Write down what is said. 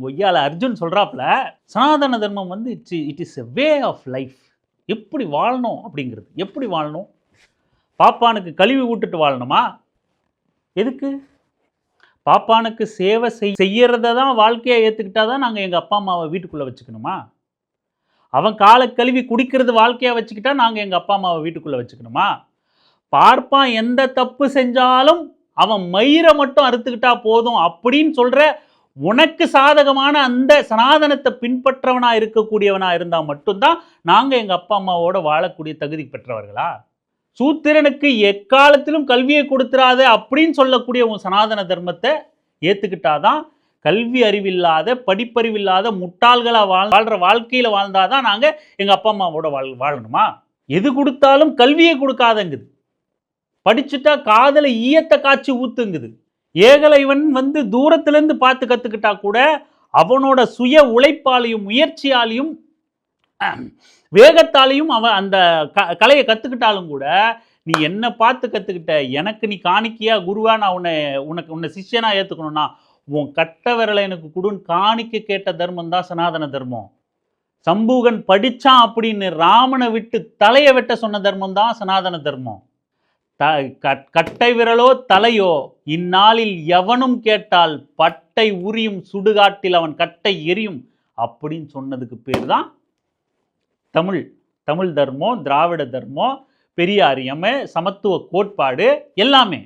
கொய்யால அர்ஜுன் சொல்றாப்புல, சனாதன தர்மம் வந்து it is a way of life. எப்படி வாழணும் அப்படிங்கிறது. எப்படி வாழணும்? பாப்பானுக்கு கழுவி விட்டுட்டு வாழணுமா? எதுக்கு? பாப்பானுக்கு சேவை செய்யறத தான் வாழ்க்கையை ஏற்றுக்கிட்டா தான் நாங்கள் எங்கள் அப்பா அம்மாவை வீட்டுக்குள்ளே வச்சுக்கணுமா? அவன் காலை கழுவி குடிக்கிறது வாழ்க்கையாக வச்சுக்கிட்டா நாங்கள் எங்கள் அப்பா அம்மாவை வீட்டுக்குள்ளே வச்சுக்கணுமா? பார்ப்பான் எந்த தப்பு செஞ்சாலும் அவன் மயிரை மட்டும் அறுத்துக்கிட்டா போதும் அப்படின்னு சொல்கிற உனக்கு சாதகமான அந்த சனாதனத்தை பின்பற்றவனா இருக்கக்கூடியவனா இருந்தால் மட்டும்தான் நாங்கள் எங்கள் அப்பா அம்மாவோட வாழக்கூடிய தகுதி பெற்றவர்களா? சூத்திரனுக்கு எக்காலத்திலும் கல்வியை கொடுத்துறாத அப்படின்னு சொல்லக்கூடிய உன் சனாதன தர்மத்தை ஏற்றுக்கிட்டாதான் கல்வி அறிவில்லாத படிப்பறிவில்லாத முட்டாள்களாக வாழ்கிற வாழ்க்கையில் வாழ்ந்தாதான் நாங்கள் எங்கள் அப்பா அம்மாவோட வாழணுமா? எது கொடுத்தாலும் கல்வியை கொடுக்காதங்குது. படிச்சுட்டா காதலை ஈயத்தை காய்ச்சி ஊத்துங்குது. ஏகலைவன் வந்து தூரத்திலேருந்து பார்த்து கற்றுக்கிட்டா கூட அவனோட சுய உழைப்பாலையும் முயற்சியாலையும் வேகத்தாலையும் அவன் அந்த கலையை கற்றுக்கிட்டாலும் கூட நீ என்ன பார்த்து கற்றுக்கிட்ட, எனக்கு நீ காணிக்கையா குருவா நான் உன்னை சிஷ்யனா ஏற்றுக்கணும்னா உன் கட்ட விரலை எனக்கு கொடுன்னு காணிக்க கேட்ட தர்மம் தான் சனாதன தர்மம். சம்பூகன் படித்தான் அப்படின்னு ராமனை விட்டு தலையை வெட்ட சொன்ன தர்மம் தான் சனாதன தர்மம். கட்டை விரலோ தலையோ இந்நாளில் எவனும் கேட்டால் பட்டை உரியும் சுடுகாட்டில் அவன் கட்டை எரியும் அப்படின்னு சொன்னதுக்கு பேர் தான் தமிழ் தர்மம், திராவிட தர்மம், பெரியாரியமை, சமத்துவ கோட்பாடு எல்லாமே.